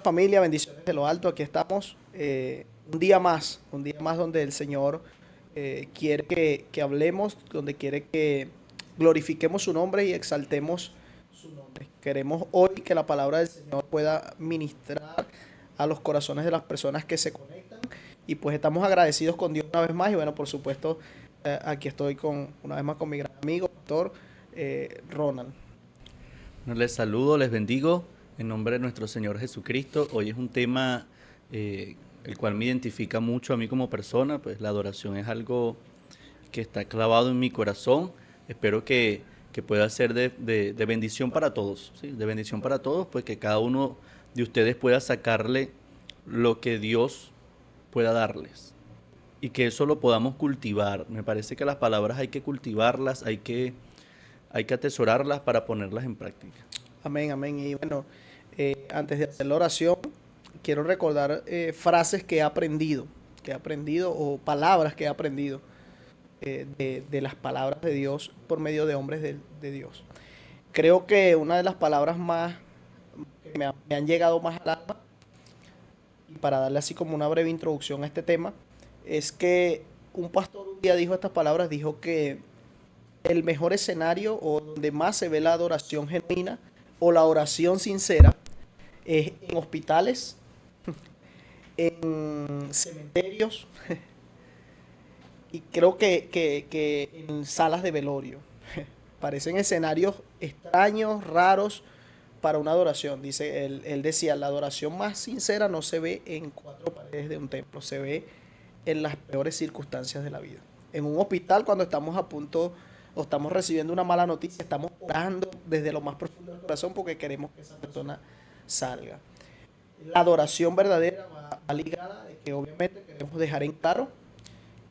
familia, bendiciones de lo alto, aquí estamos. Un día más donde el Señor quiere que hablemos, donde quiere que glorifiquemos su nombre y exaltemos su nombre. Queremos hoy que la palabra del Señor pueda ministrar a los corazones de las personas que se conectan y pues estamos agradecidos con Dios una vez más y bueno, por supuesto, aquí estoy una vez más con mi gran amigo, pastor Ronald. Les saludo, les bendigo en nombre de nuestro Señor Jesucristo. Hoy es un tema el cual me identifica mucho a mí como persona, pues la adoración es algo que está clavado en mi corazón. Espero que pueda ser de bendición para todos, ¿sí? De bendición para todos, pues que cada uno de ustedes pueda sacarle lo que Dios pueda darles y que eso lo podamos cultivar. Me parece que las palabras hay que cultivarlas, hay que atesorarlas para ponerlas en práctica. Amén, amén. Y bueno, antes de hacer la oración, quiero recordar frases que he aprendido o palabras que he aprendido de las palabras de Dios por medio de hombres de Dios. Creo que una de las palabras más que me han llegado más al alma, y para darle así como una breve introducción a este tema, es que un pastor un día dijo estas palabras, dijo que el mejor escenario o donde más se ve la adoración genuina o la oración sincera es en hospitales, en cementerios y creo que en salas de velorio. Parecen escenarios extraños, raros para una adoración. Dice, él decía, la adoración más sincera no se ve en cuatro paredes de un templo, se ve en las peores circunstancias de la vida. En un hospital cuando estamos a punto o estamos recibiendo una mala noticia, estamos orando desde lo más profundo del corazón porque queremos que esa persona salga. La adoración verdadera va ligada de que obviamente queremos dejar en claro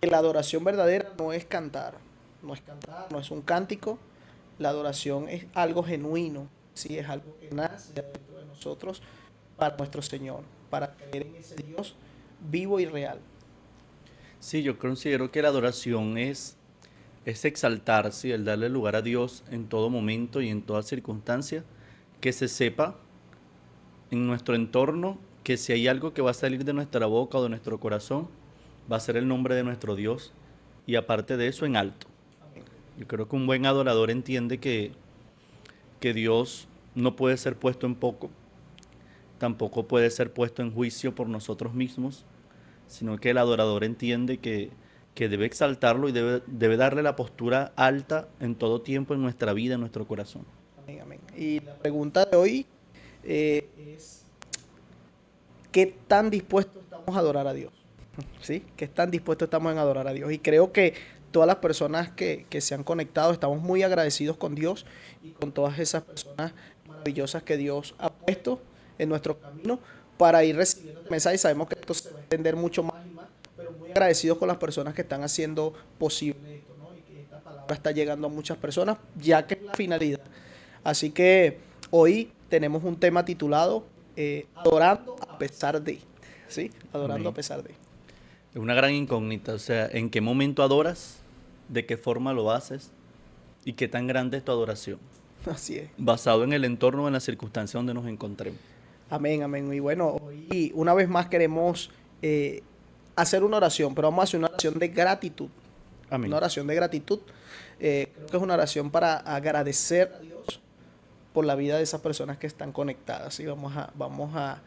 que la adoración verdadera no es cantar, no es un cántico, la adoración es algo genuino, ¿sí? Es algo que nace dentro de nosotros para nuestro Señor, para creer en ese Dios vivo y real. Sí, yo considero que la adoración es exaltar, ¿sí? El darle lugar a Dios en todo momento y en toda circunstancia, que se sepa en nuestro entorno que si hay algo que va a salir de nuestra boca o de nuestro corazón, va a ser el nombre de nuestro Dios y aparte de eso en alto. Yo creo que un buen adorador entiende que Dios no puede ser puesto en poco, tampoco puede ser puesto en juicio por nosotros mismos, sino que el adorador entiende que debe exaltarlo y debe darle la postura alta en todo tiempo en nuestra vida, en nuestro corazón. Amén, amén. Y la pregunta de hoy es, ¿qué tan dispuestos estamos a adorar a Dios? ¿Sí? ¿Qué tan dispuestos estamos en adorar a Dios? Y creo que todas las personas que se han conectado estamos muy agradecidos con Dios y con todas esas personas maravillosas que Dios ha puesto en nuestro camino para ir recibiendo el mensaje. Y sabemos que esto se va a extender mucho más y más, pero muy agradecidos con las personas que están haciendo posible esto, ¿no? Y que esta palabra está llegando a muchas personas, ya que es la finalidad. Así que hoy tenemos un tema titulado Adorando a pesar de. ¿Sí? Adorando a Amén. pesar de. Es una gran incógnita, o sea, ¿en qué momento adoras? ¿De qué forma lo haces? ¿Y qué tan grande es tu adoración? Así es. Basado en el entorno o en la circunstancia donde nos encontremos. Amén, amén. Y bueno, hoy una vez más queremos hacer una oración, pero vamos a hacer una oración de gratitud. Amén. Una oración de gratitud. Creo que es una oración para agradecer a Dios por la vida de esas personas que están conectadas. ¿Sí? Vamos a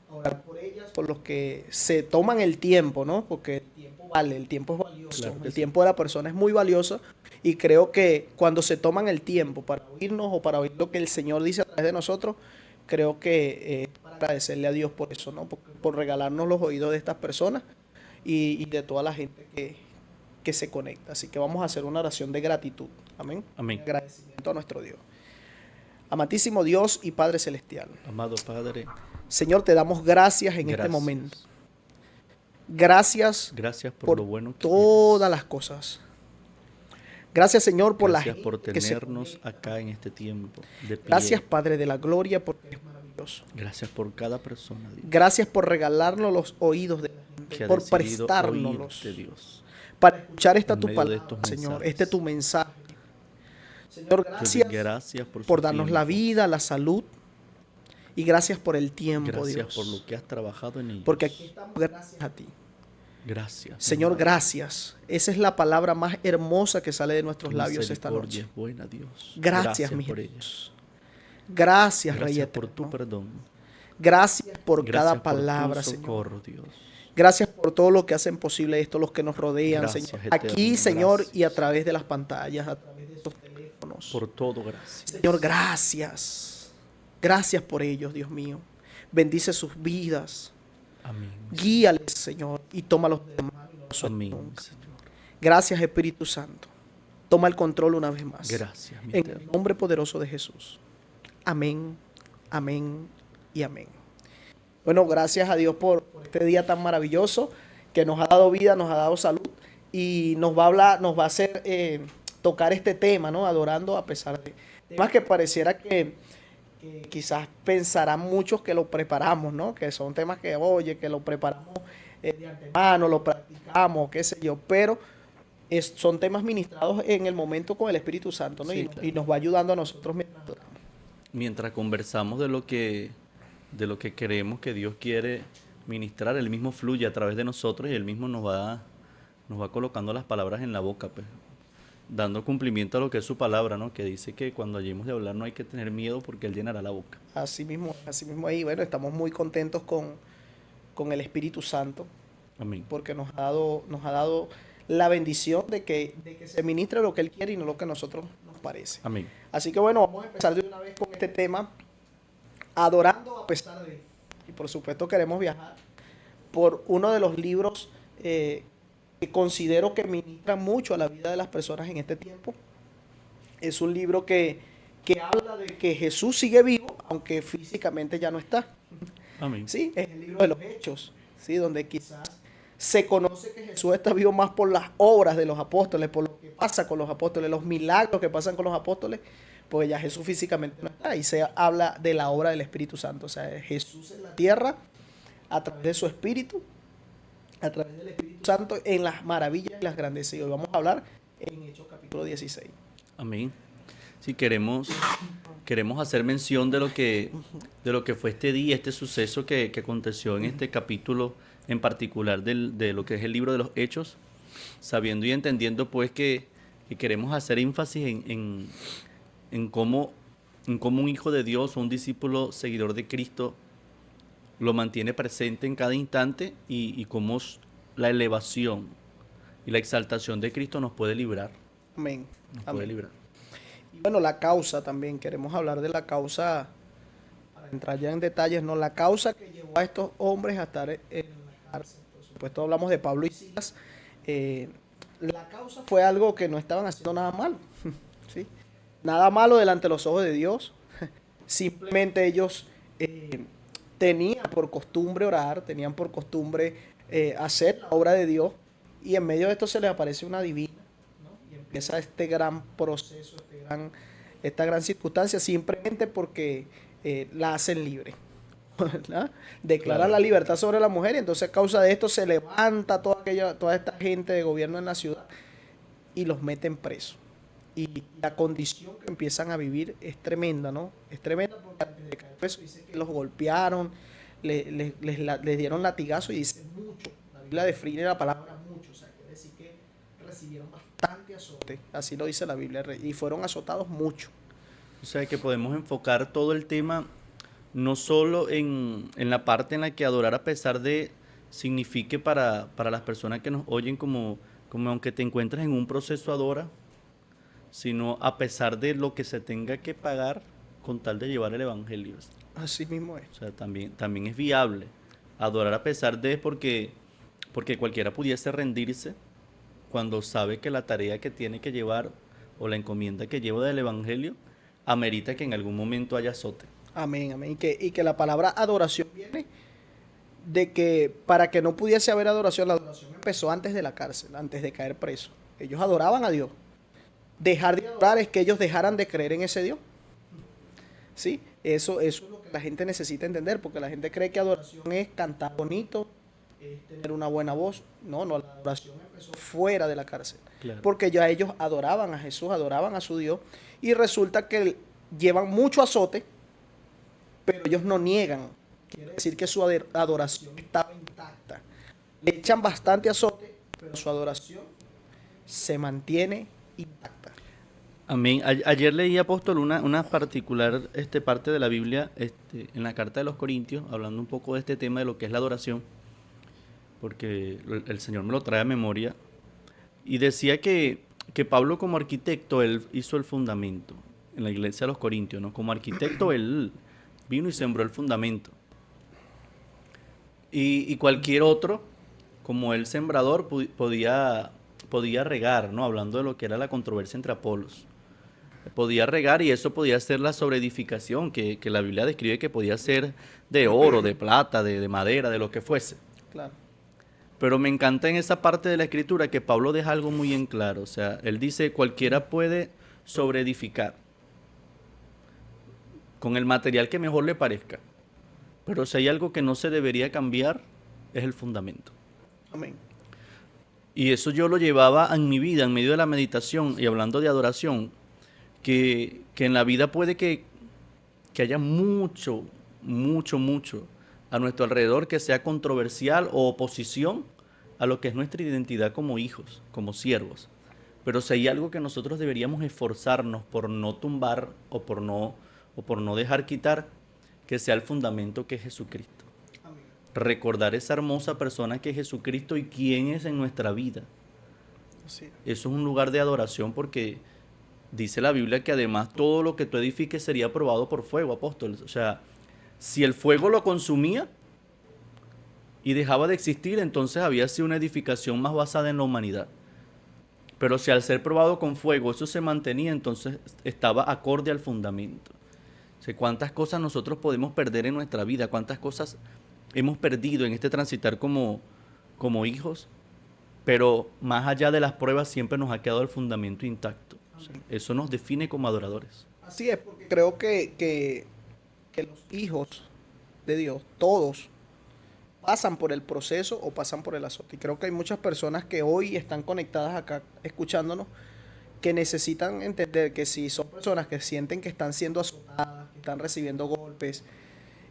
orar por ellas, por los que se toman el tiempo, ¿no? Porque el tiempo vale, el tiempo es valioso. Claro que El sí. tiempo de la persona es muy valioso y creo que cuando se toman el tiempo para oírnos o para oír lo que el Señor dice a través de nosotros, creo que para agradecerle a Dios por eso, ¿no? Por regalarnos los oídos de estas personas y de toda la gente que se conecta. Así que vamos a hacer una oración de gratitud. Amén. Amén. Agradecimiento a nuestro Dios. Amantísimo Dios y Padre Celestial. Amado Padre, Señor, te damos gracias en este gracias. momento. Gracias Gracias por por lo bueno que todas eres. las cosas. Gracias, Señor, por Gracias la por gente que se tenernos conecta. acá en este tiempo de pie. Gracias, Padre de la gloria, porque eres maravilloso. Gracias por cada persona, Dios, Gracias por regalarnos los oídos de la gente, que ha por decidido prestárnoslos oírte, Dios, para escuchar esta en tu medio de palabra, estos Señor, mensajes. este tu mensaje. Señor, Te doy gracias gracias por su por darnos la tiempo. vida, la salud Y gracias por el tiempo, Gracias Dios. por lo que has trabajado en ellos. Porque aquí estamos gracias a ti. Gracias. Señor, gracias. Esa es la palabra más hermosa que sale de nuestros Tu labios esta misericordia noche. es buena, Dios. Gracias, mi por Jesús. ellos. Gracias, Rey Gracias por tu eterno. perdón. Gracias por Gracias cada palabra, por tu Señor. socorro, Dios. Gracias por todo lo que hacen posible esto, los que nos rodean, Gracias, Señor. eterno, Aquí, Señor, gracias. y a través de las pantallas, a través de estos teléfonos. Por todo, gracias. Señor, gracias. Gracias por ellos, Dios mío. Bendice sus vidas. Amén. Guíales, Señor, y tómalos de mano y no los sueltes Amén, nunca. Señor. Gracias, Espíritu Santo. Toma el control una vez más. Gracias, mi En el eterno. nombre poderoso de Jesús. Amén, amén y amén. Bueno, gracias a Dios por este día tan maravilloso que nos ha dado vida, nos ha dado salud y nos va a hablar, nos va a hacer tocar este tema, ¿no? Adorando a pesar de temas que pareciera que quizás pensarán muchos que lo preparamos, ¿no? Que son temas que, oye, que lo preparamos de antemano, lo practicamos, qué sé yo, pero son temas ministrados en el momento con el Espíritu Santo, ¿no? Sí, y, claro. y nos va ayudando a nosotros mientras adoramos. Mientras conversamos de lo que creemos que Dios quiere ministrar, Él mismo fluye a través de nosotros y Él mismo nos va colocando las palabras en la boca, pues, dando cumplimiento a lo que es su palabra, ¿no? Que dice que cuando hayamos de hablar no hay que tener miedo porque Él llenará la boca. Así mismo ahí, bueno, estamos muy contentos con el Espíritu Santo, Amén. porque nos ha dado la bendición de que se ministre lo que Él quiere y no lo que a nosotros nos parece. Amén. Así que bueno, vamos a empezar de una vez con este tema, adorando a pesar de. Y por supuesto queremos viajar por uno de los libros que considero que ministra mucho a la vida de las personas en este tiempo. Es un libro que habla de que Jesús sigue vivo, aunque físicamente ya no está. Amén. Sí, es el libro de los Hechos, ¿sí? Donde quizás se conoce que Jesús está vivo más por las obras de los apóstoles, por lo que pasa con los apóstoles, los milagros que pasan con los apóstoles, porque ya Jesús físicamente no está. Y se habla de la obra del Espíritu Santo, o sea, Jesús en la tierra, a través de su Espíritu, a través del Espíritu Santo, en las maravillas y las grandezas. Y hoy vamos a hablar en Hechos capítulo 16. Amén. Sí, queremos hacer mención de lo que fue este día, este suceso que aconteció en este capítulo en particular de lo que es el libro de los Hechos, sabiendo y entendiendo pues que queremos hacer énfasis en cómo un hijo de Dios o un discípulo seguidor de Cristo lo mantiene presente en cada instante y cómo la elevación y la exaltación de Cristo nos puede librar. Amén. Nos Amén. puede librar. Y bueno, la causa también, queremos hablar de la causa, para entrar ya en detalles, no, la causa que llevó a estos hombres a estar en la cárcel. Por supuesto hablamos de Pablo y Silas. La causa fue algo que no estaban haciendo nada malo, ¿sí? Nada malo delante de los ojos de Dios. Simplemente ellos tenían por costumbre orar, tenían por costumbre hacer la obra de Dios, y en medio de esto se les aparece una divina, ¿no? Y empieza este gran proceso, esta gran circunstancia, simplemente porque la hacen libre, ¿verdad? Declaran la libertad sobre la mujer, y entonces a causa de esto se levanta toda esta gente de gobierno en la ciudad y los meten presos. Y la condición que empiezan a vivir es tremenda, ¿no? Es tremenda porque antes de caer preso dice que los golpearon, les dieron latigazo, y dice mucho. La Biblia define la palabra mucho, o sea, quiere decir que recibieron bastante azote, así lo dice la Biblia, y fueron azotados mucho. O sea que podemos enfocar todo el tema no solo en la parte en la que adorar a pesar de signifique para las personas que nos oyen como aunque te encuentres en un proceso adora, sino a pesar de lo que se tenga que pagar con tal de llevar el evangelio. Así mismo es. O sea, también es viable adorar a pesar de porque cualquiera pudiese rendirse cuando sabe que la tarea que tiene que llevar o la encomienda que lleva del evangelio amerita que en algún momento haya azote. Amén, amén. Y que la palabra adoración viene de que para que no pudiese haber adoración, la adoración empezó antes de la cárcel, antes de caer preso. Ellos adoraban a Dios. Dejar de adorar es que ellos dejaran de creer en ese Dios. ¿Sí? Eso es lo que la gente necesita entender, porque la gente cree que adoración es cantar bonito, es tener una buena voz. No, la adoración empezó fuera de la cárcel. Claro. Porque ya ellos adoraban a Jesús, adoraban a su Dios, y resulta que llevan mucho azote pero ellos no niegan. Quiere decir que su adoración estaba intacta. Le echan bastante azote, pero su adoración se mantiene intacta. Amén. Ayer leí, apóstol, una particular parte de la Biblia en la carta de los Corintios, hablando un poco de este tema de lo que es la adoración, porque el Señor me lo trae a memoria, y decía que Pablo como arquitecto, él hizo el fundamento en la iglesia de los Corintios, ¿no? Como arquitecto, él vino y sembró el fundamento. Y cualquier otro, como el sembrador, podía regar, ¿no? Hablando de lo que era la controversia entre Apolos. Podía regar y eso podía ser la sobreedificación, que la Biblia describe que podía ser de oro, de plata, de madera, de lo que fuese. Claro. Pero me encanta en esa parte de la escritura que Pablo deja algo muy en claro. O sea, él dice, cualquiera puede sobreedificar con el material que mejor le parezca. Pero si hay algo que no se debería cambiar, es el fundamento. Amén. Y eso yo lo llevaba en mi vida, en medio de la meditación y hablando de adoración, que en la vida puede que haya mucho a nuestro alrededor que sea controversial o oposición a lo que es nuestra identidad como hijos, como siervos. Pero si hay algo que nosotros deberíamos esforzarnos por no tumbar o por no dejar quitar, que sea el fundamento que es Jesucristo. Amén. Recordar esa hermosa persona que es Jesucristo y quién es en nuestra vida. Sí. Eso es un lugar de adoración porque dice la Biblia que además todo lo que tú edifiques sería probado por fuego, apóstoles. O sea, si el fuego lo consumía y dejaba de existir, entonces había sido una edificación más basada en la humanidad. Pero si al ser probado con fuego eso se mantenía, entonces estaba acorde al fundamento. O sea, cuántas cosas nosotros podemos perder en nuestra vida, cuántas cosas hemos perdido en este transitar como hijos, pero más allá de las pruebas siempre nos ha quedado el fundamento intacto. O sea, eso nos define como adoradores. Así es, porque creo que los hijos de Dios, todos, pasan por el proceso o pasan por el azote. Y creo que hay muchas personas que hoy están conectadas acá escuchándonos que necesitan entender que si son personas que sienten que están siendo azotadas, que están recibiendo golpes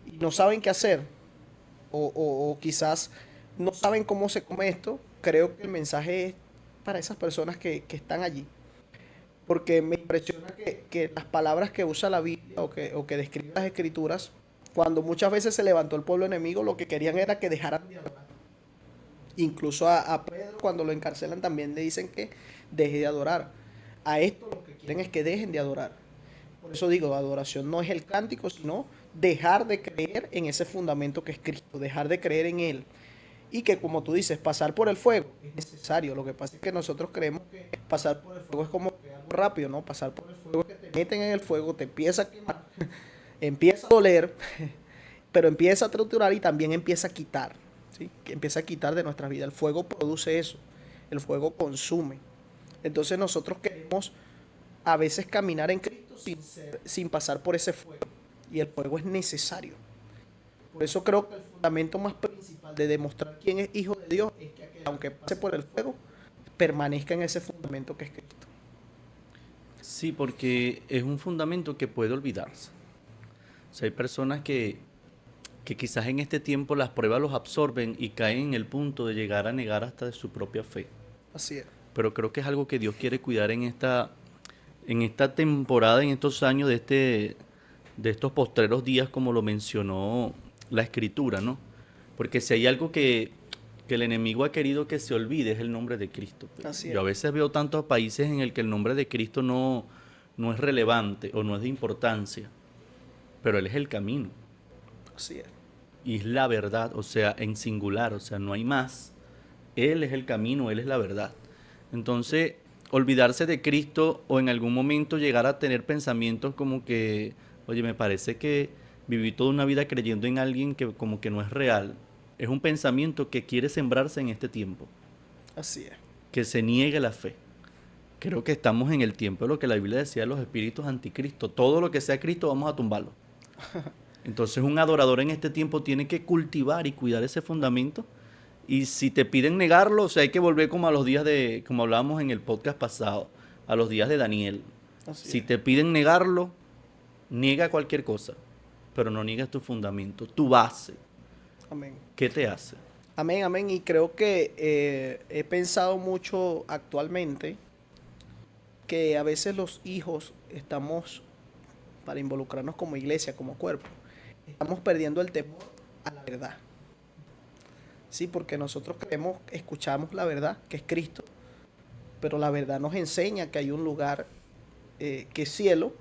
y no saben qué hacer o quizás no saben cómo se come esto, creo que el mensaje es para esas personas que están allí. Porque me impresiona que las palabras que usa la Biblia o que describe las escrituras, cuando muchas veces se levantó el pueblo enemigo, lo que querían era que dejaran de adorar. Incluso a Pedro, cuando lo encarcelan, también le dicen que deje de adorar. A esto lo que quieren es que dejen de adorar. Por eso digo, adoración no es el cántico, sino dejar de creer en ese fundamento que es Cristo, dejar de creer en Él. Y que, como tú dices, pasar por el fuego es necesario. Lo que pasa es que nosotros creemos que pasar por el fuego es como que algo rápido, ¿no? Pasar por el fuego es que te meten en el fuego, te empieza a quemar, empieza a doler, pero empieza a triturar y también empieza a quitar, ¿sí? Que empieza a quitar de nuestra vida. El fuego produce eso, el fuego consume. Entonces nosotros queremos a veces caminar en Cristo sin pasar por ese fuego. Y el fuego es necesario. Por eso creo que el fundamento más principal de demostrar quién es hijo de Dios es que aunque pase por el fuego, permanezca en ese fundamento que es Cristo. Sí, porque es un fundamento que puede olvidarse. O sea, hay personas que quizás en este tiempo las pruebas los absorben y caen en el punto de llegar a negar hasta de su propia fe. Así es. Pero creo que es algo que Dios quiere cuidar en esta temporada, en estos años de estos postreros días, como lo mencionó la Escritura, ¿no? Porque si hay algo que el enemigo ha querido que se olvide es el nombre de Cristo. Así es. Yo a veces veo tantos países en el que el nombre de Cristo no es relevante o no es de importancia, pero Él es el camino. Así es. Y es la verdad, o sea, en singular, o sea, no hay más. Él es el camino, Él es la verdad. Entonces, olvidarse de Cristo o en algún momento llegar a tener pensamientos como que, oye, me parece que viví toda una vida creyendo en alguien que como que no es real. Es un pensamiento que quiere sembrarse en este tiempo. Así es. Que se niegue la fe. Creo que estamos en el tiempo de lo que la Biblia decía de los espíritus anticristo. Todo lo que sea Cristo vamos a tumbarlo. Entonces un adorador en este tiempo tiene que cultivar y cuidar ese fundamento. Y si te piden negarlo, o sea, hay que volver como a los días como hablábamos en el podcast pasado, a los días de Daniel. Así Si es. te piden negarlo, niega cualquier cosa. pero no niegas tu fundamento, tu base. Amén. ¿Qué te hace? Amén, amén. Y creo que he pensado mucho actualmente que a veces los hijos estamos, para involucrarnos como iglesia, como cuerpo, estamos perdiendo el temor a la verdad. Sí, porque nosotros creemos, escuchamos la verdad, que es Cristo, pero la verdad nos enseña que hay un lugar que es cielo,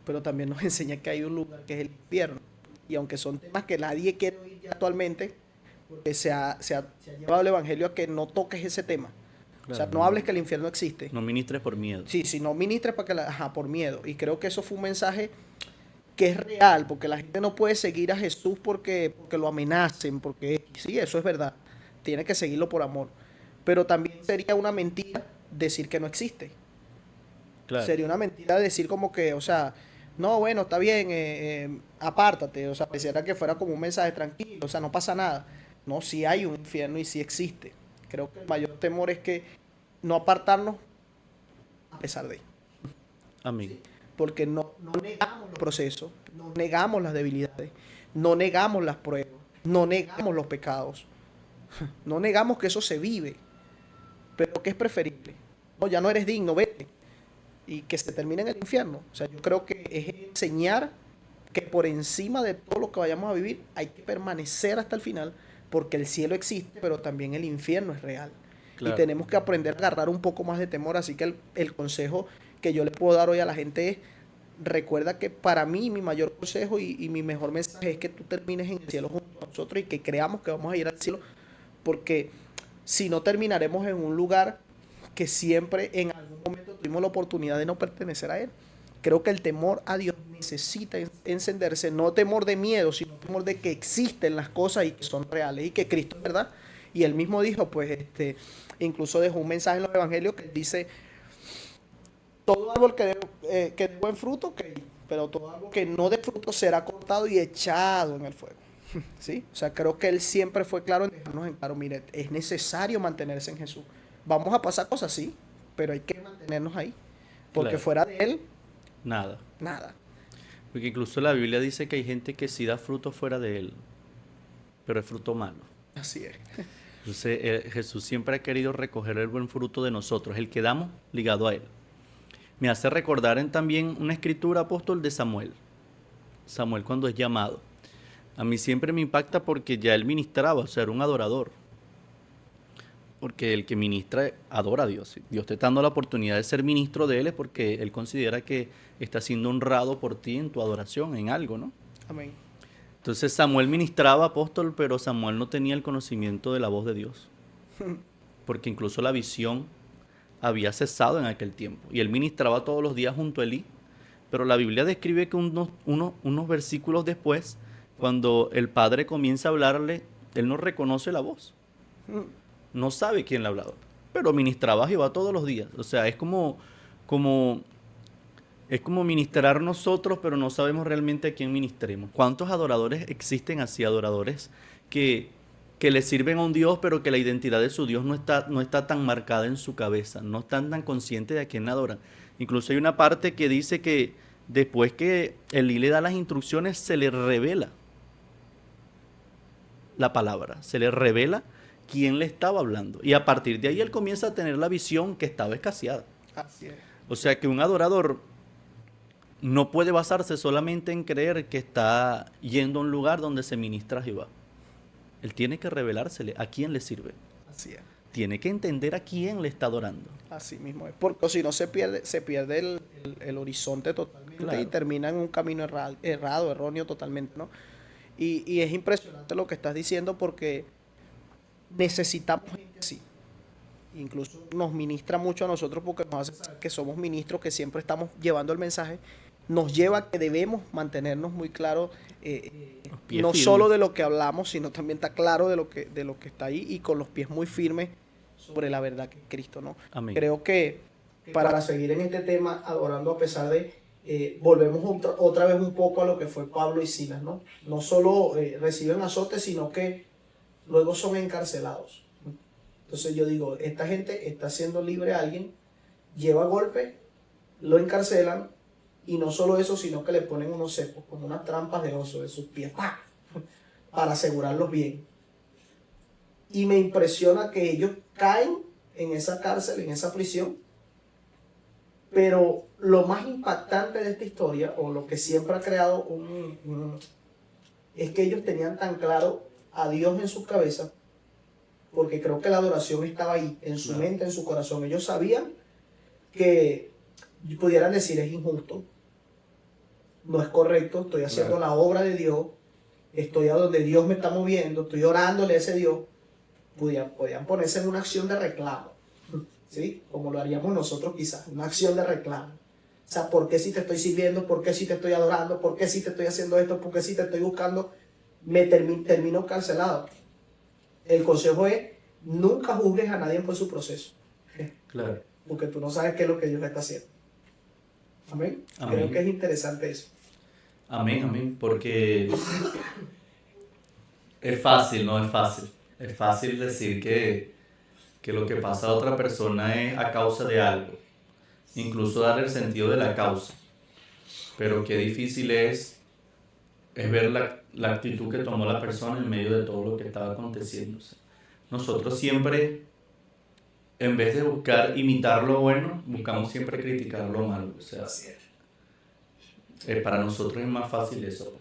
pero también nos enseña que hay un lugar que es el infierno. Y aunque son temas que nadie quiere oír ya actualmente, porque se ha llevado el evangelio a que no toques ese tema. O sea, Claro, no hables que el infierno existe. no ministres por miedo. Sí, si no ministres para que ajá, por miedo. Y creo que eso fue un mensaje que es real, porque la gente no puede seguir a Jesús porque lo amenacen, porque sí, eso es verdad. Tiene que seguirlo por amor. Pero también sería una mentira decir que no existe. Claro, Sería una mentira decir como que, o sea, no, bueno, está bien, apártate. O sea, pareciera que fuera como un mensaje tranquilo, o sea, no pasa nada. No, sí hay un infierno y sí existe. Creo que el mayor temor es que no apartarnos a pesar de. amén. Porque no negamos los procesos, no negamos las debilidades, no negamos las pruebas, no negamos los pecados, no negamos que eso se vive, pero que es preferible. No, ya no eres digno, vete. Y que se termine en el infierno. O sea, yo creo que es enseñar que por encima de todo lo que vayamos a vivir hay que permanecer hasta el final, porque el cielo existe, pero también el infierno es real. Y Claro. tenemos que aprender a agarrar un poco más de temor. Así que el consejo que yo le puedo dar hoy a la gente es, recuerda que para mí mi mayor consejo y mi mejor mensaje es que tú termines en el cielo junto a nosotros y que creamos que vamos a ir al cielo, porque si no terminaremos en un lugar que siempre en algún momento tuvimos la oportunidad de no pertenecer a él. Creo que el temor a Dios necesita encenderse, no temor de miedo, sino temor de que existen las cosas y que son reales y que Cristo es verdad. Y él mismo dijo, pues, incluso dejó un mensaje en los evangelios que dice, todo árbol que dé buen fruto, ok, pero todo árbol que no dé fruto será cortado y echado en el fuego. ¿Sí? O sea, creo que él siempre fue claro en dejarnos en claro, mire, es necesario mantenerse en Jesús. Vamos a pasar cosas, sí, pero hay que mantenernos ahí. Porque Claro. fuera de él, Nada. nada. Porque incluso la Biblia dice que hay gente que sí da fruto fuera de él, pero es fruto malo. Así es. Entonces, Jesús siempre ha querido recoger el buen fruto de nosotros, el que damos ligado a él. Me hace recordar también una escritura, apóstol, de Samuel. Samuel cuando es llamado. A mí siempre me impacta porque ya él ministraba, o sea, era un adorador. Porque el que ministra adora a Dios. Si Dios te está dando la oportunidad de ser ministro de él es porque él considera que está siendo honrado por ti en tu adoración, en algo, ¿no? Amén. Entonces Samuel ministraba, apóstol, pero Samuel no tenía el conocimiento de la voz de Dios. Porque incluso la visión había cesado en aquel tiempo. Y él ministraba todos los días junto a Elí. Pero la Biblia describe que unos versículos después, cuando el padre comienza a hablarle, él no reconoce la voz. No sabe quién le ha hablado. Pero ministraba a Jehová todos los días. O sea, como, es como ministrar nosotros, pero no sabemos realmente a quién ministremos. ¿Cuántos adoradores existen así? Adoradores que le sirven a un Dios, pero que la identidad de su Dios no está tan marcada en su cabeza, no están tan conscientes de a quién adoran. Incluso hay una parte que dice que después que Elí le da las instrucciones, se le revela la palabra, se le revela quién le estaba hablando. Y a partir de ahí él comienza a tener la visión que estaba escaseada. Así es. O sea que un adorador no puede basarse solamente en creer que está yendo a un lugar donde se ministra a Jehová. Él tiene que revelársele a quién le sirve. Así es. Tiene que entender a quién le está adorando. Así mismo es. Porque si no se pierde el horizonte totalmente Claro. y termina en un camino errado, erróneo totalmente, ¿no? Y es impresionante lo que estás diciendo porque necesitamos gente así. Incluso nos ministra mucho a nosotros porque nos hace saber que somos ministros que siempre estamos llevando el mensaje. Nos lleva a que debemos mantenernos muy claros, Los pies no firmes. solo de lo que hablamos, sino también está claro de lo que está ahí y con los pies muy firmes sobre la verdad que es Cristo, ¿no? Amén. Creo que para seguir en este tema, adorando a pesar de, volvemos otra vez un poco a lo que fue Pablo y Silas, ¿no? No solo reciben azotes, sino que luego son encarcelados. Entonces yo digo, esta gente está haciendo libre a alguien, lleva golpe, lo encarcelan Y no solo eso, sino que le ponen unos cepos, como unas trampas de oso de sus pies, ¡pah! Para asegurarlos bien. Y me impresiona que ellos caen en esa cárcel, en esa prisión. Pero lo más impactante de esta historia, o lo que siempre ha creado es que ellos tenían tan claro a Dios en sus cabezas, porque creo que la adoración estaba ahí, en su mente, en su corazón. Ellos sabían que pudieran decir: es injusto, no es correcto, estoy haciendo la obra de Dios, estoy a donde Dios me está moviendo, estoy orándole a ese Dios. Podían ponerse en una acción de reclamo, ¿sí? Como lo haríamos nosotros quizás, una acción de reclamo. O sea, ¿por qué si te estoy sirviendo? ¿Por qué si te estoy adorando? ¿Por qué si te estoy haciendo esto? ¿Por qué si te estoy buscando? Termino cancelado. El consejo es: nunca juzgues a nadie por su proceso. Claro. Porque tú no sabes qué es lo que Dios está haciendo. Amén. Creo que es interesante eso. Amén, amén. Porque es fácil, no es fácil. Es fácil decir que lo que pasa a otra persona es a causa de algo. Incluso dar el sentido de la causa. Pero qué difícil es ver la actitud que tomó la persona en medio de todo lo que estaba aconteciendo. Nosotros siempre, en vez de buscar imitar lo bueno, buscamos siempre criticar lo malo. O sea, para nosotros es más fácil eso,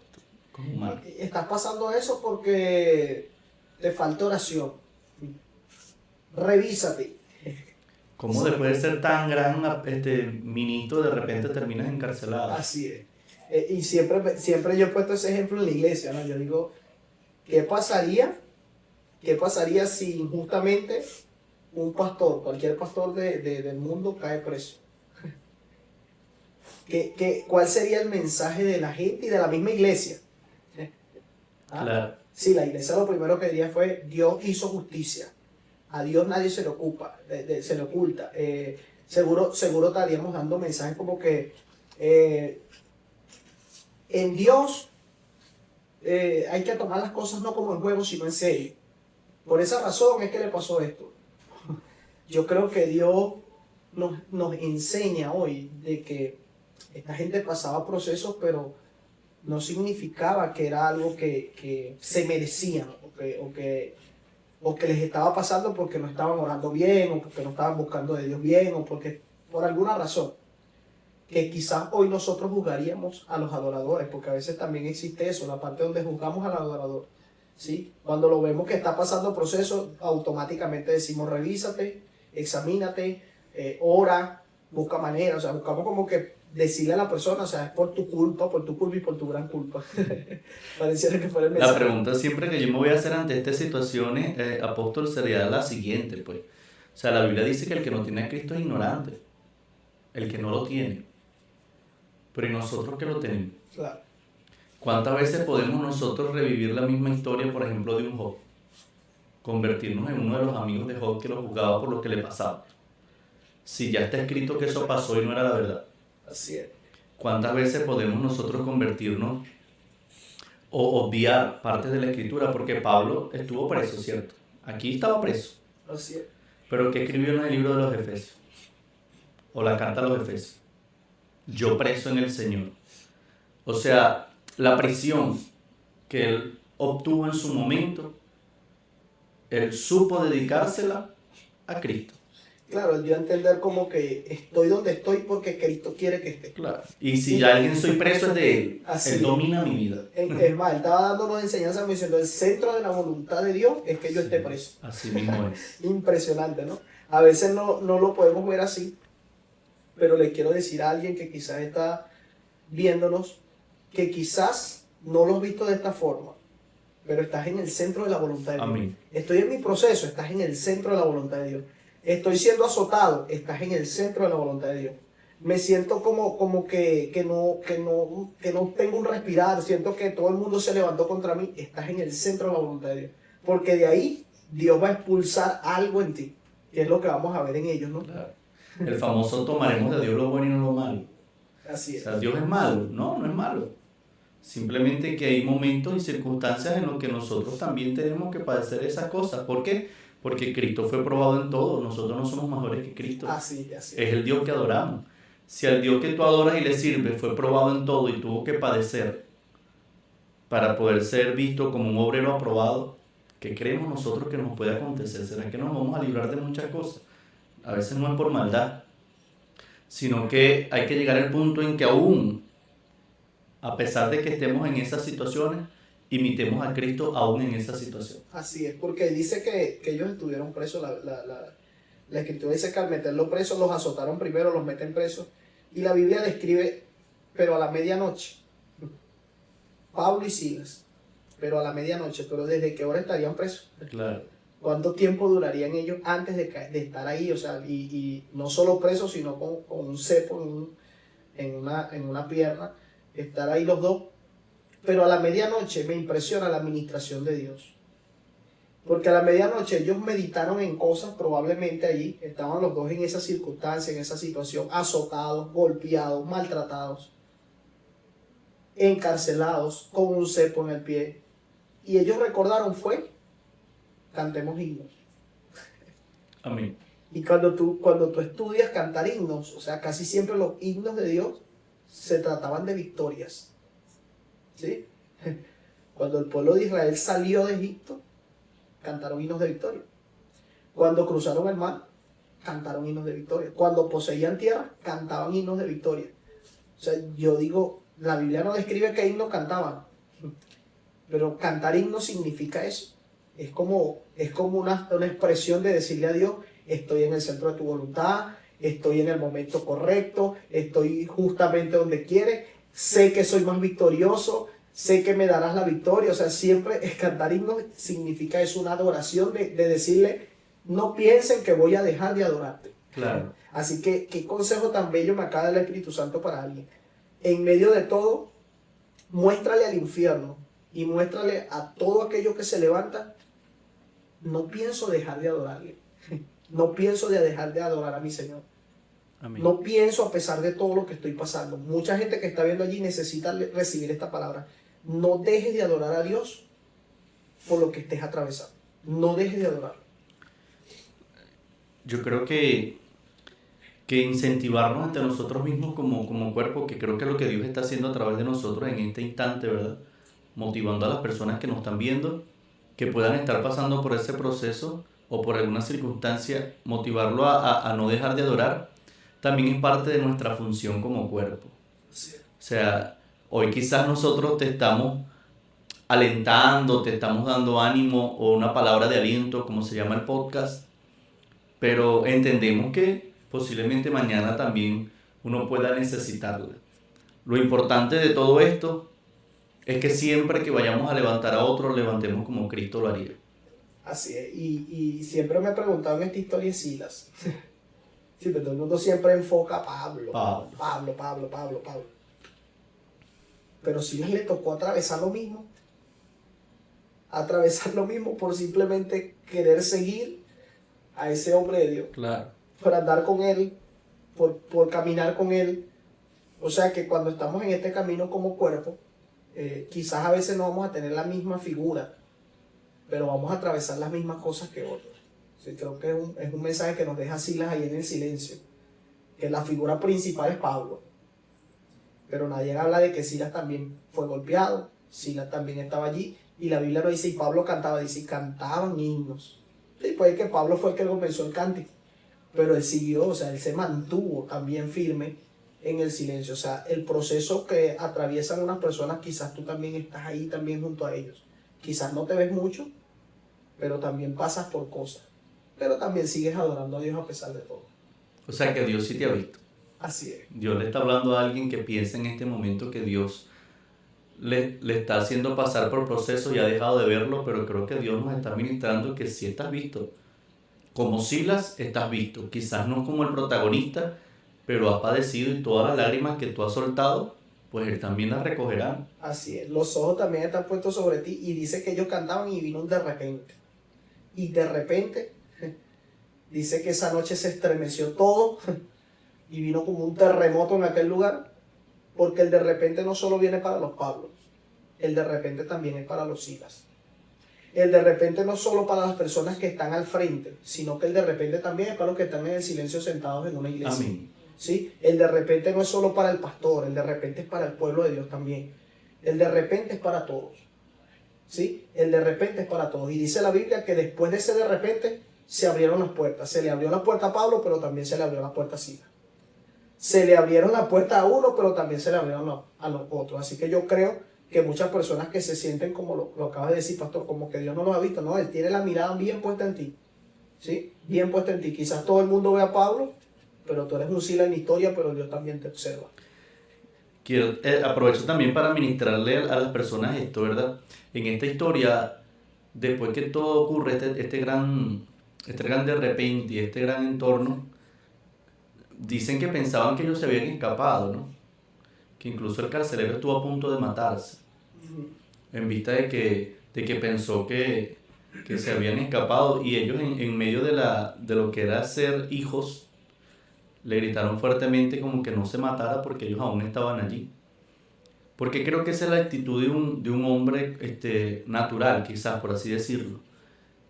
como humano. Estás pasando eso porque te falta oración. Revísate. ¿Cómo después de ser tan gran minito de repente terminas encarcelado? Así es. Y siempre yo he puesto ese ejemplo en la iglesia, ¿no? Yo digo, ¿qué pasaría si injustamente un pastor, cualquier pastor del mundo, cae preso? ¿Cuál sería el mensaje de la gente y de la misma iglesia? Claro. Sí, la iglesia lo primero que diría fue: Dios hizo justicia. A Dios nadie se le oculta. Seguro estaríamos dando mensajes como que en Dios hay que tomar las cosas no como en juego, sino en serio. Por esa razón es que le pasó esto. Yo creo que Dios nos enseña hoy de que esta gente pasaba procesos, pero no significaba que era algo que se merecían o que les estaba pasando porque no estaban orando bien, o porque no estaban buscando de Dios bien, o porque por alguna razón. Que quizás hoy nosotros juzgaríamos a los adoradores, porque a veces también existe eso, la parte donde juzgamos al adorador, ¿sí? Cuando lo vemos que está pasando proceso, automáticamente decimos: revísate, examínate, ora, busca manera. O sea, buscamos como que decirle a la persona: o sea, es por tu culpa y por tu gran culpa. Pareciera que fuera el mensaje. La pregunta siempre que yo me voy a hacer ante estas situaciones, apóstol, sería la siguiente, pues. O sea, la Biblia dice que el que no tiene a Cristo es ignorante, el que no lo tiene. Pero ¿y nosotros que lo tenemos? Claro. ¿Cuántas veces podemos nosotros revivir la misma historia, por ejemplo, de un Job? Convertirnos en uno de los amigos de Job que lo juzgaba por lo que le pasaba. Si ya está escrito que eso pasó y no era la verdad. Así es. ¿Cuántas veces podemos nosotros convertirnos o obviar partes de la escritura? Porque Pablo estuvo preso, ¿cierto? Aquí estaba preso. Así es. Pero ¿qué escribió en el libro de los Efesios? O la carta a los Efesios. Yo preso en el Señor. O sea, la prisión que él obtuvo en su momento, él supo dedicársela a Cristo. Claro, él dio a entender como que estoy donde estoy porque Cristo quiere que esté. Claro. Y si ya alguien soy preso es de él. Así él domina mi vida. Es más, él estaba dándonos enseñanza diciendo: el centro de la voluntad de Dios es que yo esté preso. Así mismo es. Impresionante, ¿no? A veces no lo podemos ver así, pero le quiero decir a alguien que quizás está viéndonos, que quizás no lo has visto de esta forma, pero estás en el centro de la voluntad de Dios. Amén. Estoy en mi proceso, estás en el centro de la voluntad de Dios. Estoy siendo azotado, estás en el centro de la voluntad de Dios. Me siento como que no tengo un respirar, siento que todo el mundo se levantó contra mí, estás en el centro de la voluntad de Dios. Porque de ahí Dios va a expulsar algo en ti, que es lo que vamos a ver en ellos, ¿no? Claro. El famoso tomaremos de Dios lo bueno y no lo malo. Así es. O sea, Dios es malo. No, no es malo. Simplemente que hay momentos y circunstancias en los que nosotros también tenemos que padecer esas cosas. ¿Por qué? Porque Cristo fue probado en todo. Nosotros no somos mejores que Cristo. Así es. Es el Dios que adoramos. Si al Dios que tú adoras y le sirves fue probado en todo y tuvo que padecer para poder ser visto como un obrero aprobado, ¿qué creemos nosotros que nos puede acontecer? ¿Será que nos vamos a librar de muchas cosas? A veces no es por maldad, sino que hay que llegar al punto en que aún, a pesar de que estemos en esas situaciones, imitemos a Cristo aún en esa situación. Así es, porque dice que ellos estuvieron presos, la escritura dice que al meterlos presos los azotaron primero, los meten presos, y la Biblia describe, pero a la medianoche, Pablo y Silas, pero a la medianoche, pero ¿desde qué hora estarían presos? Claro. ¿Cuánto tiempo durarían ellos antes de estar ahí? O sea, y no solo presos, sino con un cepo en una pierna, estar ahí los dos. Pero a la medianoche me impresiona la administración de Dios. Porque a la medianoche ellos meditaron en cosas, probablemente allí, estaban los dos en esa circunstancia, en esa situación, azotados, golpeados, maltratados, encarcelados, con un cepo en el pie. Y ellos recordaron cantemos himnos. Amén. Y cuando tú estudias cantar himnos, o sea, casi siempre los himnos de Dios se trataban de victorias. ¿Sí? Cuando el pueblo de Israel salió de Egipto, cantaron himnos de victoria. Cuando cruzaron el mar, cantaron himnos de victoria. Cuando poseían tierra, cantaban himnos de victoria. O sea, yo digo, la Biblia no describe qué himnos cantaban, pero cantar himnos significa eso. Es como una expresión de decirle a Dios, estoy en el centro de tu voluntad, estoy en el momento correcto, estoy justamente donde quieres, sé que soy más victorioso, sé que me darás la victoria. O sea, siempre cantar himnos significa eso, una adoración de decirle, no piensen que voy a dejar de adorarte. Claro. Así que, qué consejo tan bello me acaba del Espíritu Santo para alguien. En medio de todo, muéstrale al infierno y muéstrale a todo aquello que se levanta, no pienso dejar de adorarle. No pienso dejar de adorar a mi Señor. Amén. No pienso a pesar de todo lo que estoy pasando. Mucha gente que está viendo allí necesita recibir esta palabra. No dejes de adorar a Dios por lo que estés atravesando. No dejes de adorarlo. Yo creo que incentivarnos ante nosotros mismos como cuerpo, que creo que es lo que Dios está haciendo a través de nosotros en este instante, ¿verdad? Motivando a las personas que nos están viendo, que puedan estar pasando por ese proceso o por alguna circunstancia, motivarlo a no dejar de adorar, también es parte de nuestra función como cuerpo. O sea, hoy quizás nosotros te estamos alentando, te estamos dando ánimo o una palabra de aliento, como se llama el podcast, pero entendemos que posiblemente mañana también uno pueda necesitarla. Lo importante de todo esto es que siempre que vayamos a levantar a otro, levantemos como Cristo lo haría. Así es. Y siempre me he preguntado en esta historia de Silas. Sí, pero todo el mundo siempre enfoca a Pablo. Pero Silas le tocó atravesar lo mismo. Atravesar lo mismo por simplemente querer seguir a ese hombre de Dios. Claro. Por andar con él, por caminar con él. O sea que cuando estamos en este camino como cuerpo, quizás a veces no vamos a tener la misma figura, pero vamos a atravesar las mismas cosas que otros. Sí, creo que es un mensaje que nos deja Silas ahí en el silencio, que la figura principal es Pablo, pero nadie habla de que Silas también fue golpeado, Silas también estaba allí, y la Biblia no dice, y Pablo cantaba, dice, cantaban himnos. Sí, puede que Pablo fue el que comenzó el cántico, pero él siguió, o sea, él se mantuvo también firme en el silencio. O sea, el proceso que atraviesan unas personas, quizás tú también estás ahí también junto a ellos. Quizás no te ves mucho, pero también pasas por cosas. Pero también sigues adorando a Dios a pesar de todo. O sea que Dios sí te ha visto. Así es. Dios le está hablando a alguien que piensa en este momento que Dios le está haciendo pasar por procesos y ha dejado de verlo, pero creo que Dios nos está ministrando que sí estás visto. Como Silas estás visto, quizás no como el protagonista, pero has padecido y todas las lágrimas que tú has soltado, pues Él también las recogerá. Así es, los ojos también están puestos sobre ti, y dice que ellos cantaban y vino un de repente. Y de repente, dice que esa noche se estremeció todo y vino como un terremoto en aquel lugar, porque el de repente no solo viene para los Pablos, el de repente también es para los Silas. El de repente no solo para las personas que están al frente, sino que el de repente también es para los que están en el silencio sentados en una iglesia. Amén. ¿sí? El de repente no es solo para el pastor, el de repente es para el pueblo de Dios también. El de repente es para todos, ¿sí? El de repente es para todos. Y dice la Biblia que después de ese de repente se abrieron las puertas. Se le abrió la puerta a Pablo, pero también se le abrió la puerta a Silas. Se le abrieron la puerta a uno, pero también se le abrieron a los otros. Así que yo creo que muchas personas que se sienten como lo acaba de decir, pastor, como que Dios no los ha visto. No, Él tiene la mirada bien puesta en ti, ¿sí? Bien puesta en ti. Quizás todo el mundo ve a Pablo, pero tú eres un Silas en la historia, pero Dios también te observa. Quiero, aprovecho también para ministrarle a las personas esto, ¿verdad? En esta historia, después que todo ocurre, este gran de repente y este gran entorno, dicen que pensaban que ellos se habían escapado, ¿no? Que incluso el carcelero estuvo a punto de matarse, en vista de que pensó que se habían escapado, y ellos en medio de lo que era ser hijos, le gritaron fuertemente como que no se matara porque ellos aún estaban allí. Porque creo que esa es la actitud de un hombre natural, quizás, por así decirlo.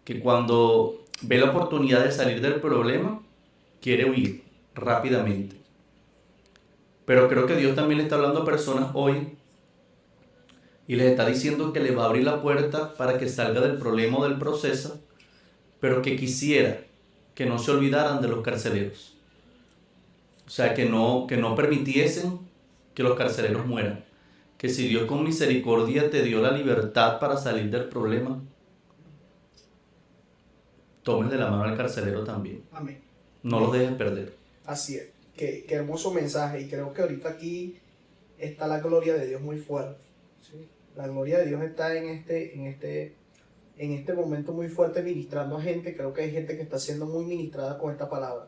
Que cuando ve la oportunidad de salir del problema, quiere huir rápidamente. Pero creo que Dios también le está hablando a personas hoy y les está diciendo que le va a abrir la puerta para que salga del problema o del proceso, pero que quisiera que no se olvidaran de los carceleros. O sea, que no permitiesen que los carceleros mueran. Que si Dios con misericordia te dio la libertad para salir del problema, tomes de la mano al carcelero también. Amén. No los dejes perder. Así es. Qué hermoso mensaje. Y creo que ahorita aquí está la gloria de Dios muy fuerte, ¿sí? La gloria de Dios está en este momento muy fuerte ministrando a gente. Creo que hay gente que está siendo muy ministrada con esta palabra.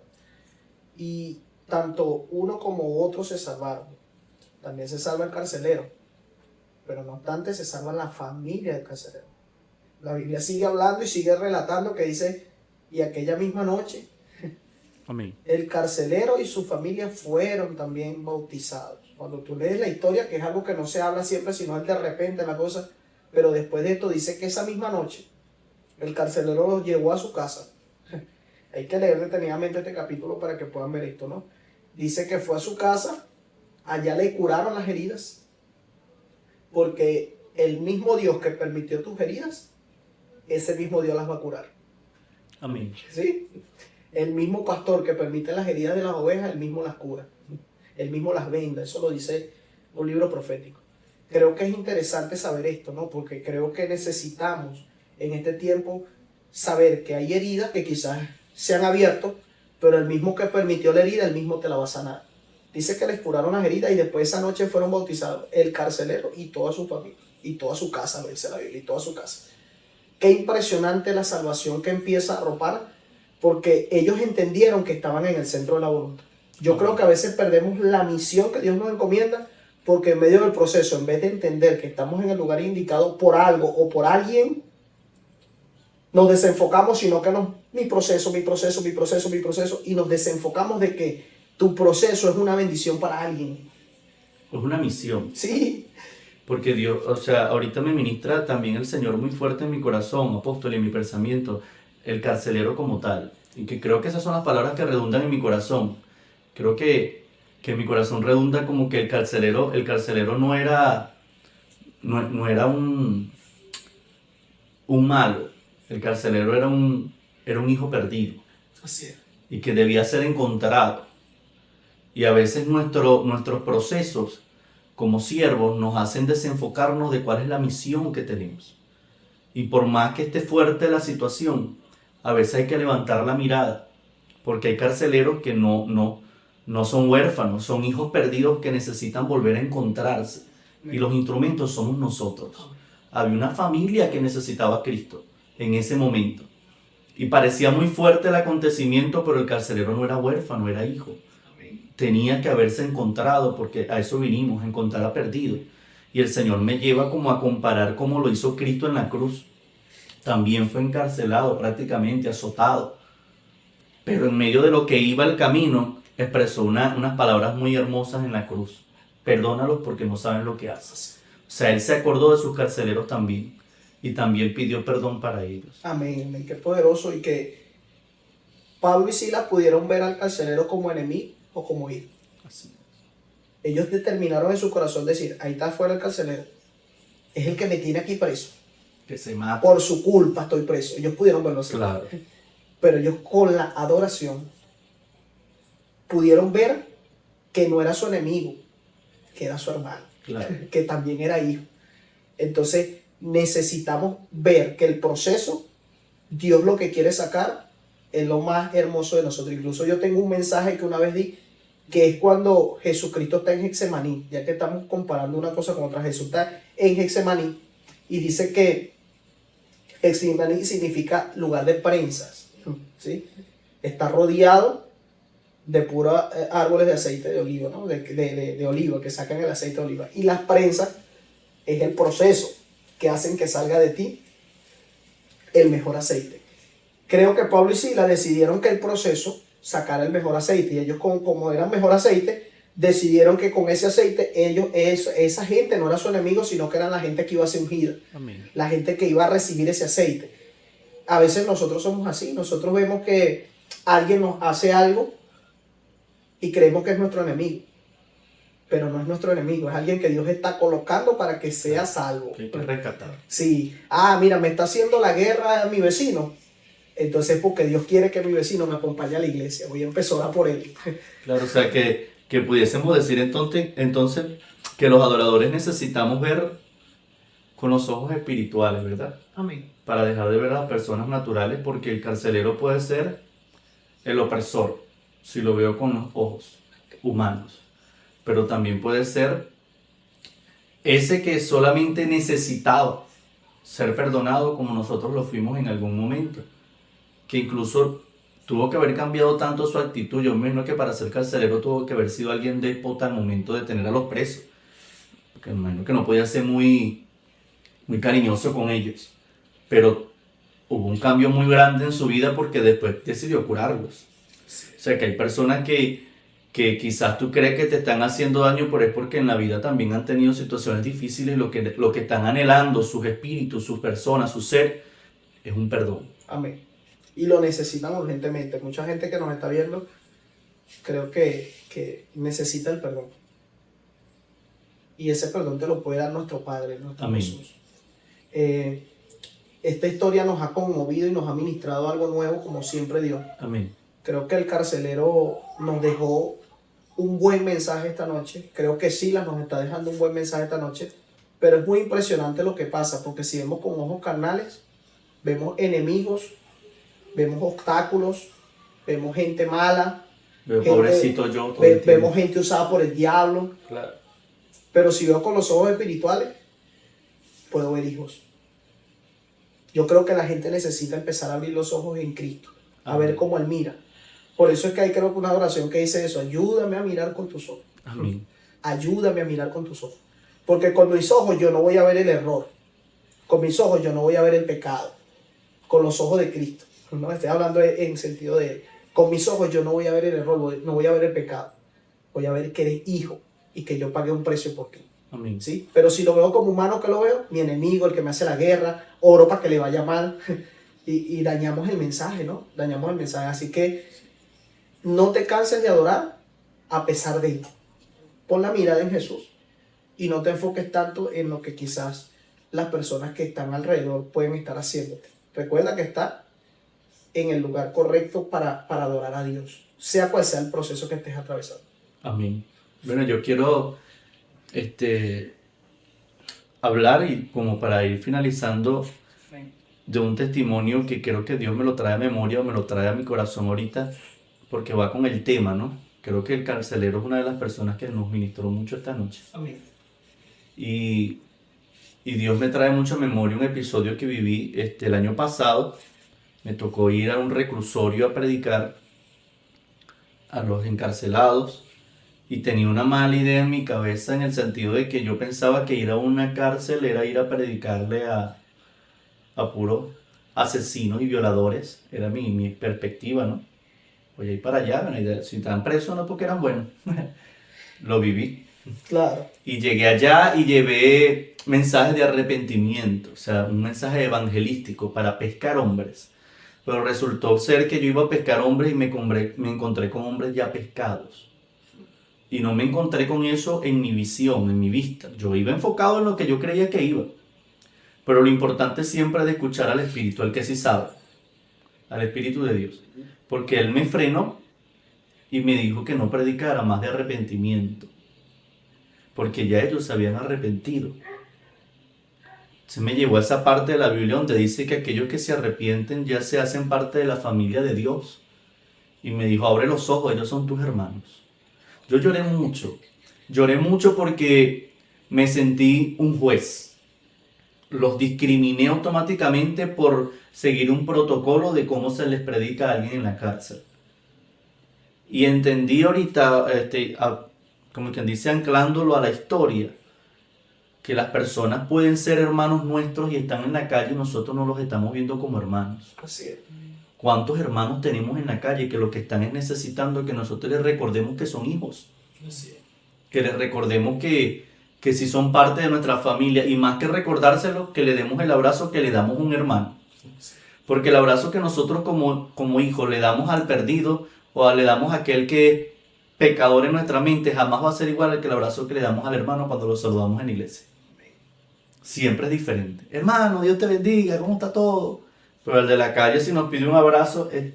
Y tanto uno como otro se salvaron. También se salva el carcelero, pero no obstante se salva la familia del carcelero. La Biblia sigue hablando y sigue relatando que dice, y aquella misma noche, Amén. el carcelero y su familia fueron también bautizados. Cuando tú lees la historia, que es algo que no se habla siempre, sino es de repente la cosa, pero después de esto dice que esa misma noche el carcelero los llevó a su casa. Hay que leer detenidamente este capítulo para que puedan ver esto, ¿no? Dice que fue a su casa, allá le curaron las heridas, porque el mismo Dios que permitió tus heridas, ese mismo Dios las va a curar. Amén. ¿Sí? El mismo pastor que permite las heridas de las ovejas, el mismo las cura. El mismo las venda. Eso lo dice un libro profético. Creo que es interesante saber esto, ¿no? Porque creo que necesitamos en este tiempo saber que hay heridas que quizás se han abierto, pero el mismo que permitió la herida, el mismo te la va a sanar. Dice que les curaron las heridas y después esa noche fueron bautizados el carcelero y toda su familia, y toda su casa, dice la Biblia, y toda su casa. Qué impresionante la salvación que empieza a arropar, porque ellos entendieron que estaban en el centro de la voluntad. Yo creo que a veces perdemos la misión que Dios nos encomienda, porque en medio del proceso, en vez de entender que estamos en el lugar indicado por algo o por alguien, nos desenfocamos, sino que mi proceso, y nos desenfocamos de que tu proceso es una bendición para alguien. Es una misión. Sí. Porque Dios, o sea, ahorita me ministra también el Señor muy fuerte en mi corazón, apóstol, en mi pensamiento, el carcelero como tal. Y que creo que esas son las palabras que redundan en mi corazón. Creo que en mi corazón redunda como que el carcelero no era un malo. El carcelero era un hijo perdido. Así es. Y que debía ser encontrado. Y a veces nuestros procesos como siervos nos hacen desenfocarnos de cuál es la misión que tenemos. Y por más que esté fuerte la situación, a veces hay que levantar la mirada, porque hay carceleros que no son huérfanos, son hijos perdidos que necesitan volver a encontrarse. Y los instrumentos somos nosotros. Había una familia que necesitaba a Cristo en ese momento. Y parecía muy fuerte el acontecimiento, pero el carcelero no era huérfano, era hijo. Tenía que haberse encontrado, porque a eso vinimos, a encontrar a perdido. Y el Señor me lleva como a comparar cómo lo hizo Cristo en la cruz. También fue encarcelado, prácticamente azotado. Pero en medio de lo que iba el camino, expresó unas palabras muy hermosas en la cruz. Perdónalos porque no saben lo que hacen. O sea, Él se acordó de sus carceleros también. Y también pidió perdón para ellos. Amén, amén. Qué poderoso. Y que Pablo y Silas pudieron ver al carcelero como enemigo o como hijo. Así. Ellos determinaron en su corazón decir, ahí está afuera el carcelero, es el que me tiene aquí preso. Que se mata. Por su culpa estoy preso. Ellos pudieron verlo así. Claro. Pero ellos con la adoración pudieron ver que no era su enemigo, que era su hermano, Claro. que también era hijo. Entonces necesitamos ver que el proceso, Dios lo que quiere sacar es lo más hermoso de nosotros. Incluso yo tengo un mensaje que una vez di, que es cuando Jesucristo está en Getsemaní, ya que estamos comparando una cosa con otra. Jesús está en Getsemaní y dice que Getsemaní significa lugar de prensas, ¿sí? Está rodeado de puros árboles de aceite de oliva, ¿no? de oliva, que sacan el aceite de oliva. Y las prensas es el proceso que hacen que salga de ti el mejor aceite. Creo que Pablo y Silas decidieron que el proceso sacara el mejor aceite, y ellos como eran mejor aceite, decidieron que con ese aceite esa gente no era su enemigo, sino que eran la gente que iba a ser ungida. Amén. La gente que iba a recibir ese aceite. A veces nosotros somos así, nosotros vemos que alguien nos hace algo y creemos que es nuestro enemigo, pero no es nuestro enemigo, es alguien que Dios está colocando para que sea salvo. Que hay que rescatar. Sí, mira, me está haciendo la guerra a mi vecino, entonces porque Dios quiere que mi vecino me acompañe a la iglesia, voy a empezar a orar por él. Claro, o sea que pudiésemos decir entonces que los adoradores necesitamos ver con los ojos espirituales, ¿verdad? Amén. Para dejar de ver a las personas naturales, porque el carcelero puede ser el opresor, si lo veo con los ojos humanos, pero también puede ser ese que solamente necesitaba ser perdonado como nosotros lo fuimos en algún momento, que incluso tuvo que haber cambiado tanto su actitud. Yo me imagino que para ser carcelero tuvo que haber sido alguien déspota al momento de tener a los presos, porque me imagino que no podía ser muy cariñoso con ellos, pero hubo un cambio muy grande en su vida porque después decidió curarlos. O sea que hay personas que quizás tú crees que te están haciendo daño, pero es porque en la vida también han tenido situaciones difíciles, lo que están anhelando, sus espíritus, sus personas, su ser, es un perdón. Amén. Y lo necesitan urgentemente. Mucha gente que nos está viendo, creo que necesita el perdón. Y ese perdón te lo puede dar nuestro Padre, nuestro Amén. Jesús. Esta historia nos ha conmovido y nos ha ministrado algo nuevo, como siempre Dios. Amén. Creo que el carcelero nos dejó un buen mensaje esta noche. Creo que Silas nos está dejando un buen mensaje esta noche. Pero es muy impresionante lo que pasa, porque si vemos con ojos carnales, vemos enemigos, vemos obstáculos, vemos gente mala, Veo gente- pobrecito yo todo el tiempo. vemos gente usada por el diablo. Claro. Pero si veo con los ojos espirituales, puedo ver hijos. Yo creo que la gente necesita empezar a abrir los ojos en Cristo, a Amén. ver cómo Él mira. Por eso es que hay, creo que una oración que dice eso: ayúdame a mirar con tus ojos. Amén. Ayúdame a mirar con tus ojos. Porque con mis ojos yo no voy a ver el error. Con mis ojos yo no voy a ver el pecado. Con los ojos de Cristo. No estoy hablando en sentido de Él. Con mis ojos yo no voy a ver el error, no voy a ver el pecado. Voy a ver que eres hijo y que yo pagué un precio por ti. Amén. ¿Sí? Pero si lo veo como humano que lo veo, mi enemigo, el que me hace la guerra, oro para que le vaya mal. Y dañamos el mensaje, ¿no? Dañamos el mensaje. Así que no te canses de adorar a pesar de ello. Pon la mirada en Jesús y no te enfoques tanto en lo que quizás las personas que están alrededor pueden estar haciéndote. Recuerda que está en el lugar correcto para adorar a Dios, sea cual sea el proceso que estés atravesando. Amén. Bueno, yo quiero hablar, y como para ir finalizando, de un testimonio que creo que Dios me lo trae a memoria o me lo trae a mi corazón ahorita, porque va con el tema, ¿no? Creo que el carcelero es una de las personas que nos ministró mucho esta noche. Amén. Y Dios me trae mucho a memoria un episodio que viví el año pasado. Me tocó ir a un reclusorio a predicar a los encarcelados y tenía una mala idea en mi cabeza, en el sentido de que yo pensaba que ir a una cárcel era ir a predicarle a puros asesinos y violadores. Era mi perspectiva, ¿no? Voy a ir para allá, bueno, si estaban presos no porque eran buenos. Lo viví. Claro. Y llegué allá y llevé mensajes de arrepentimiento, o sea, un mensaje evangelístico para pescar hombres. Pero resultó ser que yo iba a pescar hombres y me encontré con hombres ya pescados. Y no me encontré con eso en mi visión, en mi vista. Yo iba enfocado en lo que yo creía que iba. Pero lo importante siempre es de escuchar al Espíritu, al que sí sabe, al Espíritu de Dios. Porque Él me frenó y me dijo que no predicara más de arrepentimiento. Porque ya ellos se habían arrepentido. Se me llevó a esa parte de la Biblia donde dice que aquellos que se arrepienten ya se hacen parte de la familia de Dios. Y me dijo, abre los ojos, ellos son tus hermanos. Yo lloré mucho porque me sentí un juez. Los discriminé automáticamente por seguir un protocolo de cómo se les predica a alguien en la cárcel. Y entendí ahorita, como quien dice, anclándolo a la historia, que las personas pueden ser hermanos nuestros y están en la calle y nosotros no los estamos viendo como hermanos. Así es. ¿Cuántos hermanos tenemos en la calle que lo que están es necesitando que nosotros les recordemos que son hijos? Así es. Que les recordemos que si son parte de nuestra familia, y más que recordárselo, que le demos el abrazo que le damos a un hermano. Porque el abrazo que nosotros como hijos le damos al perdido o le damos a aquel que es pecador en nuestra mente, jamás va a ser igual al que el abrazo que le damos al hermano cuando lo saludamos en la iglesia. Siempre es diferente. Hermano, Dios te bendiga, ¿cómo está todo? Pero el de la calle, si nos pide un abrazo, es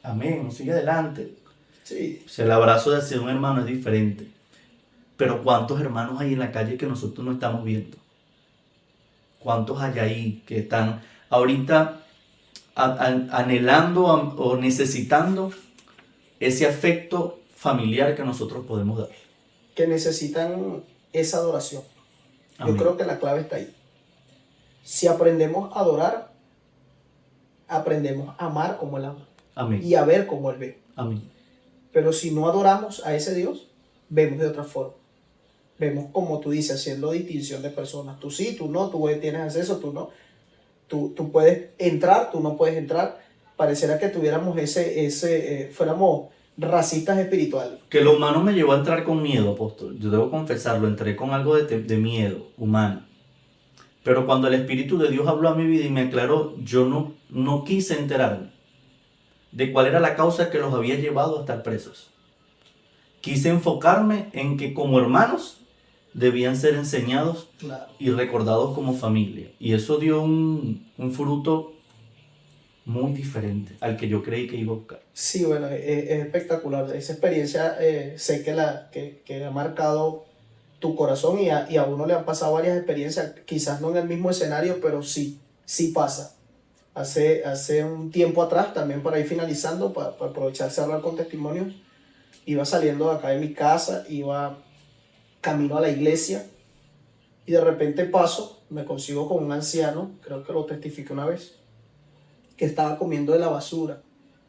amén, sigue adelante. Sí. O sea, el abrazo de hacia un hermano es diferente. Pero ¿cuántos hermanos hay en la calle que nosotros no estamos viendo? ¿Cuántos hay ahí que están ahorita anhelando o necesitando ese afecto familiar que nosotros podemos dar? Que necesitan esa adoración. Amén. Yo creo que la clave está ahí. Si aprendemos a adorar, aprendemos a amar como Él ama. Amén. Y a ver como Él ve. Amén. Pero si no adoramos a ese Dios, vemos de otra forma. Vemos, como tú dices, haciendo distinción de personas. Tú sí, tú no, tú tienes acceso, tú no. Tú puedes entrar, tú no puedes entrar. Pareciera que tuviéramos fuéramos racistas espirituales. Que lo humano me llevó a entrar con miedo, apóstol. Yo debo confesarlo, entré con algo de miedo humano. Pero cuando el Espíritu de Dios habló a mi vida y me aclaró, yo no quise enterarme de cuál era la causa que los había llevado a estar presos. Quise enfocarme en que como hermanos debían ser enseñados, claro, y recordados como familia. Y eso dio un fruto muy diferente al que yo creí que iba a buscar. Sí, bueno, es espectacular. Esa experiencia sé que ha marcado tu corazón y a uno le han pasado varias experiencias, quizás no en el mismo escenario, pero sí pasa. Hace un tiempo atrás, también para ir finalizando, para aprovechar cerrar con testimonios, iba saliendo de acá de mi casa, iba camino a la iglesia y de repente paso, me consigo con un anciano, creo que lo testifiqué una vez, que estaba comiendo de la basura,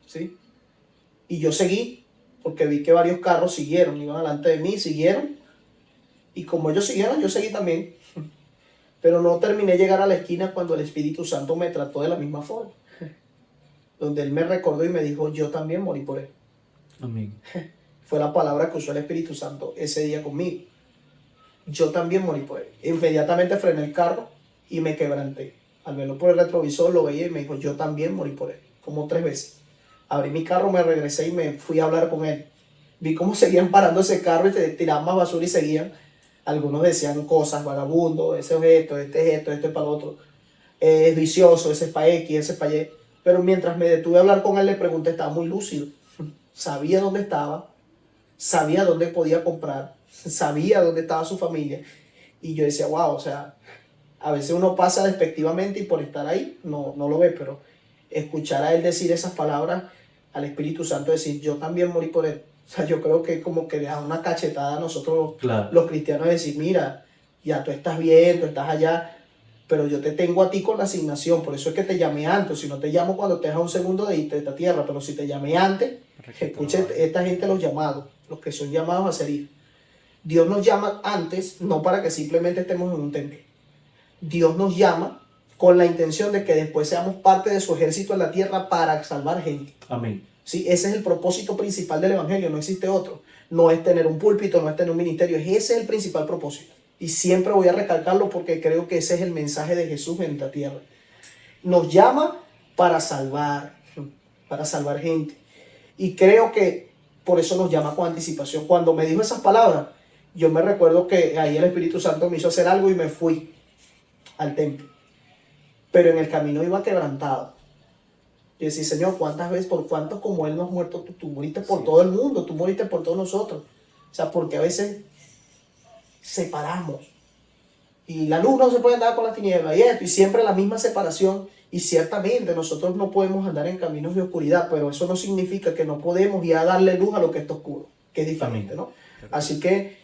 ¿sí? Y yo seguí, porque vi que varios carros siguieron, iban delante de mí, siguieron, y como ellos siguieron, yo seguí también. Pero no terminé de llegar a la esquina cuando el Espíritu Santo me trató de la misma forma, donde Él me recordó y me dijo, yo también morí por Él. Amén. Fue la palabra que usó el Espíritu Santo ese día conmigo. Yo también morí por Él. Inmediatamente frené el carro y me quebranté. Al verlo por el retrovisor lo veía y me dijo, yo también morí por Él, como 3 veces. Abrí mi carro, me regresé y me fui a hablar con Él. Vi cómo seguían parando ese carro y tiraban más basura y seguían. Algunos decían cosas, vagabundo, ese es esto, este es esto, este es para lo otro. Es vicioso, ese es para X, ese es para Y. Pero mientras me detuve a hablar con él, le pregunté, estaba muy lúcido. Sabía dónde estaba, sabía dónde podía comprar, sabía dónde estaba su familia. Y yo decía, wow, o sea, a veces uno pasa despectivamente y por estar ahí no lo ve, pero escuchar a él decir esas palabras, al Espíritu Santo decir, yo también morí por él. O sea, yo creo que como que le da una cachetada a nosotros, claro, los cristianos, de decir, mira, ya tú estás bien, tú estás allá, pero yo te tengo a ti con la asignación, por eso es que te llamé antes. Si no te llamo cuando te dejas un segundo de irte de esta tierra, pero si te llamé antes, escuche esta gente los llamados, los que son llamados a servir. Dios nos llama antes, no para que simplemente estemos en un templo. Dios nos llama con la intención de que después seamos parte de su ejército en la tierra para salvar gente. Amén. Sí, ese es el propósito principal del evangelio, no existe otro. No es tener un púlpito, no es tener un ministerio, ese es el principal propósito. Y siempre voy a recalcarlo porque creo que ese es el mensaje de Jesús en esta tierra. Nos llama para salvar gente. Y creo que por eso nos llama con anticipación. Cuando me dijo esas palabras, yo me recuerdo que ahí el Espíritu Santo me hizo hacer algo y me fui al templo. Pero en el camino iba quebrantado. Y decía, Señor, ¿cuántas veces, por cuántos como Él nos ha muerto? Tú moriste por todo el mundo, tú moriste por todos nosotros. O sea, porque a veces separamos. Y la luz no se puede andar con las tinieblas y esto, y siempre la misma separación. Y ciertamente nosotros no podemos andar en caminos de oscuridad, pero eso no significa que no podemos ya darle luz a lo que está oscuro, que es diferente, ¿no? Así que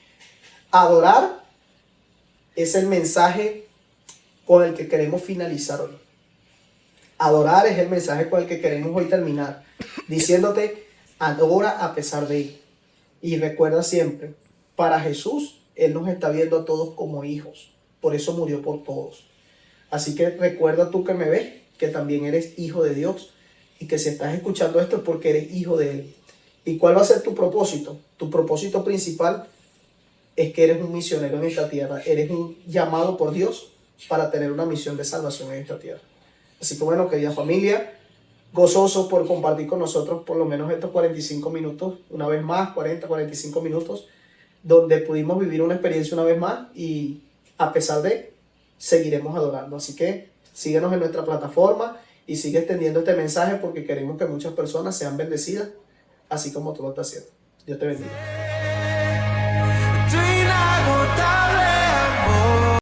adorar es el mensaje con el que queremos finalizar hoy. Adorar es el mensaje con el que queremos hoy terminar, diciéndote, adora a pesar de él. Y recuerda siempre, para Jesús, Él nos está viendo a todos como hijos. Por eso murió por todos. Así que recuerda tú que me ves, que también eres hijo de Dios. Y que si estás escuchando esto es porque eres hijo de Él. ¿Y cuál va a ser tu propósito? Tu propósito principal es que eres un misionero en esta tierra. Eres un llamado por Dios para tener una misión de salvación en esta tierra. Así que bueno, querida familia, gozoso por compartir con nosotros por lo menos estos 45 minutos, una vez más, 45 minutos, donde pudimos vivir una experiencia una vez más y a pesar de, seguiremos adorando. Así que síguenos en nuestra plataforma y sigue extendiendo este mensaje porque queremos que muchas personas sean bendecidas, así como tú lo estás haciendo. Dios te bendiga.